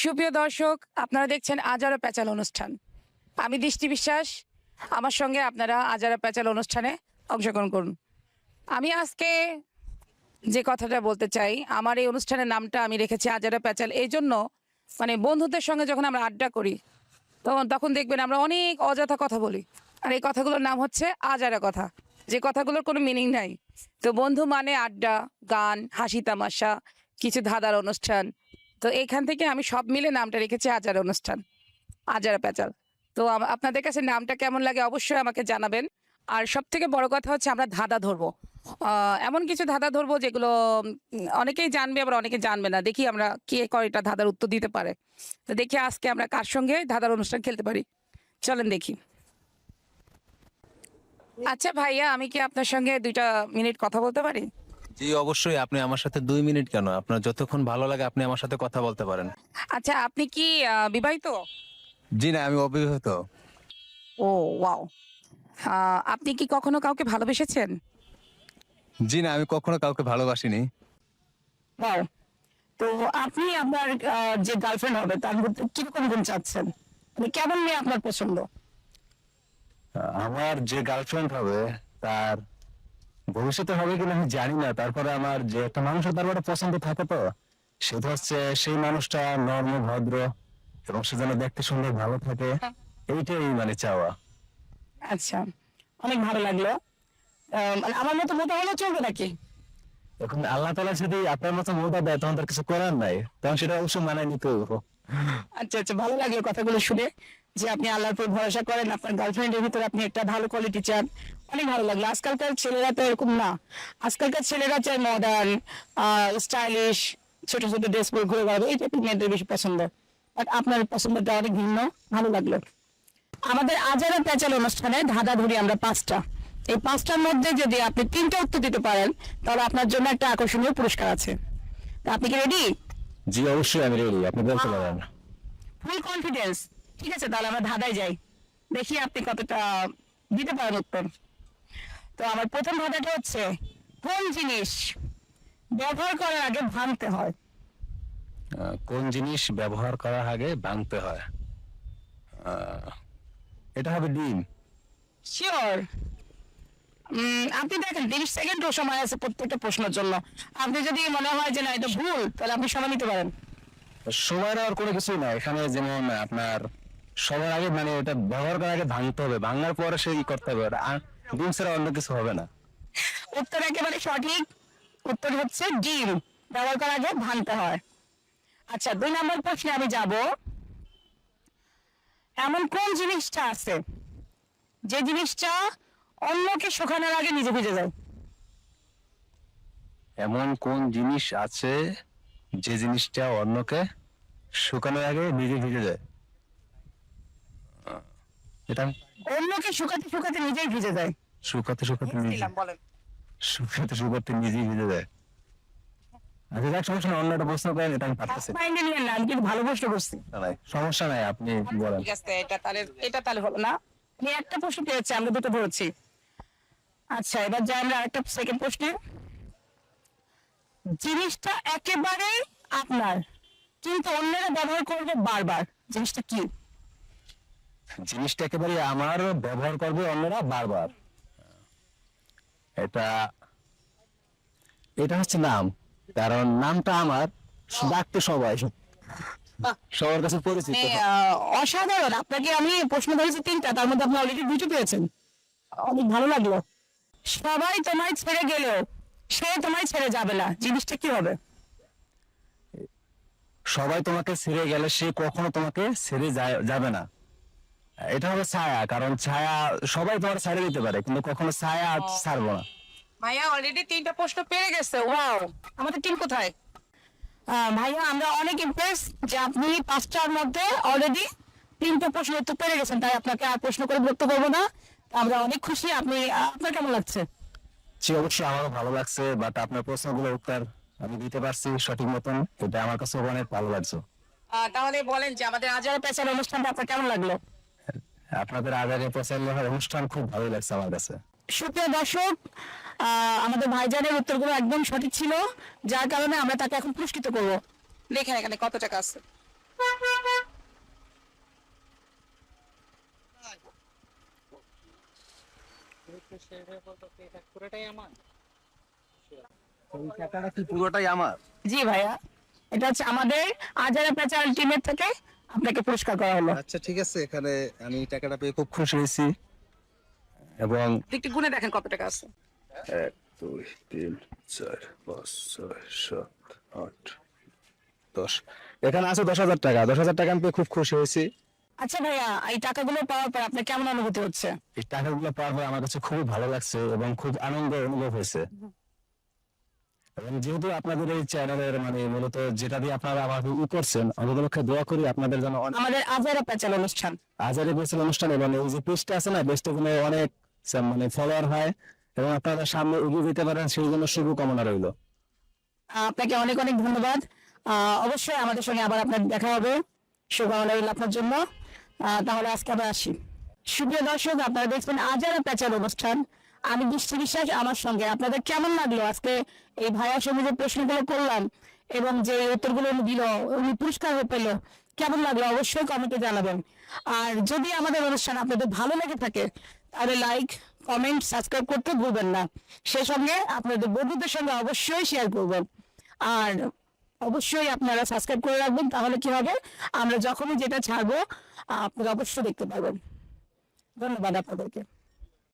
সুপ্রিয় দর্শক, আপনারা দেখছেন আজারা প্যাচাল অনুষ্ঠান। আমি দৃষ্টি বিশ্বাস। আমার সঙ্গে আপনারা আজারা প্যাচাল অনুষ্ঠানে অংশগ্রহণ করুন। আমি আজকে যে কথাটা বলতে চাই, আমার এই অনুষ্ঠানের নামটা আমি রেখেছি আজারা প্যাচাল এই জন্য, মানে বন্ধুদের সঙ্গে যখন আমরা আড্ডা করি তখন দেখবেন আমরা অনেক অযথা কথা বলি, আর এই কথাগুলোর নাম হচ্ছে আজারা কথা, যে কথাগুলোর কোনো মিনিং নাই। তো বন্ধু মানে আড্ডা, গান, হাসি তামাশা, কিছু ধাঁধার অনুষ্ঠান। তো এইখান থেকে আমি সব মিলে নামটা রেখেছি আজারা অনুষ্ঠান, আজারা প্যাচাল। তো আপনাদের কাছে নামটা কেমন লাগে অবশ্যই আমাকে জানাবেন। আর সব থেকে বড় কথা হচ্ছে আমরা ধাঁধা ধরবো, এমন কিছু ধাঁধা ধরবো যেগুলো অনেকেই জানবে, আবার অনেকে জানবে না। দেখি আমরা কে কয়টা ধাঁধার উত্তর দিতে পারে। তো দেখি আজকে আমরা কার সঙ্গে ধাঁধার অনুষ্ঠান খেলতে পারি, চলেন দেখি। আচ্ছা ভাইয়া, আমি কি আপনার সঙ্গে 2টা মিনিট কথা বলতে পারি? জি অবশ্যই, আপনি আমার সাথে 2 মিনিট কেন, আপনার যতক্ষণ ভালো লাগে আপনি আমার সাথে কথা বলতে পারেন। আচ্ছা, আপনি কি বিবাহিত? জি না, আমি অবিবাহিত। ও ওয়াও। আপনি কি কখনো কাউকে ভালোবেসেছেন? জি না, আমি কখনো কাউকে ভালোবাসিনি। ওয়াও। তো আপনি আপনার যে গার্লফ্রেন্ড হবে তার মধ্যে কিরকম গুণ চাচ্ছেন, মানে কেমন মেয়ে আপনার পছন্দ? আমার যে গার্লফ্রেন্ড হবে তার ভবিষ্যতে হবে কিনা আমি জানি না, তারপরে আমার যে একটা মানুষের তার একটা পছন্দ থাকে, তো সেটা হচ্ছে সেই মানুষটা নর্ম ভদ্র এবং সে যেন দেখতে সুন্দর ভালো থাকে, এইটাই মানে চাওয়া। আচ্ছা, অনেক ভালো লাগলো। মানে আমার মতো মোটা হলে চলবে নাকি? এখন আল্লাহ তাআলা যদি আপনার মতো মোটা দেয় তখন তার কিছু করার নাই, তখন সেটা অবশ্যই মানায় নিতে হবে। আচ্ছা আচ্ছা, ভালো লাগলো কথাগুলো শুনে, যে আপনি আল্লাহর উপর ভরসা করেন, আপনার গার্লফ্রেন্ডের ভিতরে আপনি একটা ভালো কোয়ালিটি চান। অনেক ভালো লাগলো। আজকালকার ছেলেরা তো এরকম না। আজকালকার ছেলেরা চায় মডার্ন, স্টাইলিশ, ছোট ছোট ড্রেস পরে ঘুরে বেড়াবে, এই টাইপের মেয়েদের বেশি পছন্দ। বাট আপনার পছন্দটা অনেক ভিন্ন, ভালো লাগলো। আমাদের আজারা প্যাচাল অনুষ্ঠানে ধাঁধা ধরি আমরা 5টা। এই 5টার মধ্যে যদি আপনি 3টা উত্তর দিতে পারেন তাহলে আপনার জন্য একটা আকর্ষণীয় পুরস্কার আছে। তা আপনি কি রেডি? জি অবশ্যই আমি রেডি, আপনি বলতে পারেন। Full confidence? ঠিক আছে, তাহলে আমরা ধাঁধায় যাই, দেখি আপনি কতটা দিতে পারেন উত্তর। তো আমার প্রথম ধাঁধাটা হচ্ছে, কোন জিনিস ব্যবহার করার আগে ভাঙতে হয়? কোন জিনিস ব্যবহার করার আগে ভাঙতে হয়? এটা হবে ডিম। শিওর? আপনি দেখেন 30 সেকেন্ডও সময় আছে প্রত্যেকটা প্রশ্নের জন্য। আপনি যদি মনে হয় যে না এটা ভুল, তাহলে আপনি সময় নিতে পারেন। সময় নেওয়ার কোনো কিছুই না এখানে, যেমন আপনার সবার আগে মানে এটা ব্যবহার করার আগে ভাঙতে হবে, ভাঙার পরে সে ই করতে হবে, আর ডিম ছাড়া অন্য কিছু হবে না। উত্তর একেবারে সঠিক। উত্তর হচ্ছে ডিম ব্যবহার করার আগে ভাঙতে হয়। আচ্ছা, 2 নম্বর প্রশ্নে আমি যাব। এমন কোন জিনিসটা আছে যে জিনিসটা অন্যকে শুকানোর আগে নিজে ভিজে যায়? এমন কোন জিনিস আছে যে জিনিসটা অন্যকে শুকানোর আগে নিজে ভিজে যায়? এটা অন্যকে শুকাতে শুকাতে নিজেই ভিজে যায়। শুকাতে শুকাতে নিজে বলেন। শুকাতে শুকাতে নিজেই ভিজে যায়। আচ্ছা যাক, সমস্যা নেই, অন্য একটা প্রশ্ন করেন, এটা আমি পারতেছি না। মাইন্ডে নিয়ে না, আমি কিন্তু ভালো প্রশ্ন করছি। সমস্যা নাই, আপনি বলেন। ঠিক আছে, এটা তাহলে হলো না। আমি একটা প্রশ্ন পেয়েছি, আমরা 2টো ধরেছি। আচ্ছা, এবার যাই আমরা আরেকটা সেকেন্ড প্রশ্নে। জিনিসটা একেবারে আপনার, কিন্তু অন্যরা ব্যবহার করবে বারবার, জিনিসটা কি? জিনিসটা একেবারে আমার, ব্যবহার করবে অন্যরা বারবার। এটা এটা হচ্ছে নাম, কারণ নামটা আমার, ডাকতে সবাই, সবার কাছে পরিচিত। অসাধারণ। আপনাকে আমি প্রশ্ন ধরেছি 3টা, তার মধ্যে আপনি অলরেডি 2টো পেয়েছেন। অনেক ভালো লাগলো। সবাই তোমায় ছেড়ে গেলেও সে তোমায় ছেড়ে যাবে না, জিনিসটা কি হবে? সবাই তোমাকে ছেড়ে গেলে সে কখনো তোমাকে ছেড়ে যাবে না। এটা হলো ছায়া, কারণ ছায়া সবাই তোমার ছেড়ে দিতে পারে কিন্তু কখনো ছায়া ছাড়বো না। ভাইয়া অলরেডি 3টা প্রশ্ন পেয়ে গেছে। ওয়াও, আমাদের টিম কোথায়? ভাইয়া আমরা অনেক ইমপ্রেস যে আপনি 5টার মধ্যে অলরেডি 3টে প্রশ্ন উত্তর পেরে গেছেন, তাই আপনাকে আর প্রশ্ন করে বিরক্ত করবো না। আমরা অনেক খুশি। আপনি আপনার কেমন লাগছে? সে অবশ্যই আমারও ভালো লাগছে, বাট আপনার প্রশ্নগুলোর উত্তর আমি দিতে পারছি সঠিক মতন, এটা আমার কাছে অনেক ভালো লাগছে। তাহলে বলেন যে আমাদের আজারা পেশার অনুষ্ঠানটা আপনার কেমন লাগলো? আপনাদের আজারে প্রচার অনুষ্ঠান খুব ভালো লাগছে আমার কাছে। সুপ্রিয় দর্শক, আমাদের ভাইজানের উত্তরগুলো একদম সঠিক ছিল, যার কারণে আমরা তাকে এখন পুরস্কৃত করবো। দেখেন এখানে কত টাকা আছে। এই টাকাটা কি পুরোটাই আমার? জি ভাইয়া, এটা হচ্ছে আমাদের আজারা প্যাচাল টিমের থেকে আপনাকে পুরস্কার করা হলো। আচ্ছা ঠিক আছে, এখানে আমি টাকাটা পেয়ে খুব খুশি হয়েছি। এবং একটু গুনে দেখেন কত টাকা আছে। 1 2 3 4 5 6 7 8 10, এখানে আছে 10,000 টাকা। 10,000 টাকা আমি পেয়ে খুব খুশি হয়েছি। আচ্ছা ভাইয়া, এই টাকাগুলো পাওয়ার পর আপনার কেমন অনুভূতি হচ্ছে? এই টাকাগুলো পাওয়ার পর আমার কাছে খুবই ভালো লাগছে এবং খুব আনন্দ অনুভব হয়েছে। এবং যেহেতু আপনাদের এই চ্যানেলের মানে মূলত যেটা দিয়ে আপনারা আমাকে করছেন, অন্ততপক্ষে দোয়া করি আপনাদের জন্য আমাদের আজারা প্যাচাল অনুষ্ঠান আজারে বেসেল অনুষ্ঠান এবং এই যে পেজটা আছে না, পেজটা কোনো অনেক মানে ফলোয়ার হয় এবং আপনারা সামনে এগিয়ে যেতে পারেন, সেই জন্য শুভকামনা রইল। আপনাকে অনেক অনেক ধন্যবাদ। অবশ্যই আমাদের সঙ্গে আবার আপনার দেখা হবে, শুভকামনা রইল আপনার জন্য। তাহলে আজকে আবার আসি। সুপ্রিয় দর্শক, আপনারা দেখবেন আজারা প্যাচাল অনুষ্ঠান। আমি দৃষ্টি বিশ্বাস, আমার সঙ্গে আপনাদের কেমন লাগলো আজকে এই ভাইয়ার সঙ্গে যে প্রশ্নগুলো করলাম এবং যে উত্তরগুলো উনি দিল, উনি পুরস্কার পেল, কেমন লাগলো অবশ্যই কমেন্টে জানাবেন। আর যদি আমাদের অনুষ্ঠান আপনাদের ভালো লেগে থাকে তাহলে লাইক, কমেন্ট, সাবস্ক্রাইব করতে ভুলবেন না। সেই সঙ্গে আপনাদের বন্ধুদের সঙ্গে অবশ্যই শেয়ার করবেন। আর অবশ্যই আপনারা সাবস্ক্রাইব করে রাখবেন, তাহলে কি হবে, আমরা যখনই যেটা ছাড়বো আপনারা অবশ্যই দেখতে পারবেন। ধন্যবাদ আপনাদেরকে।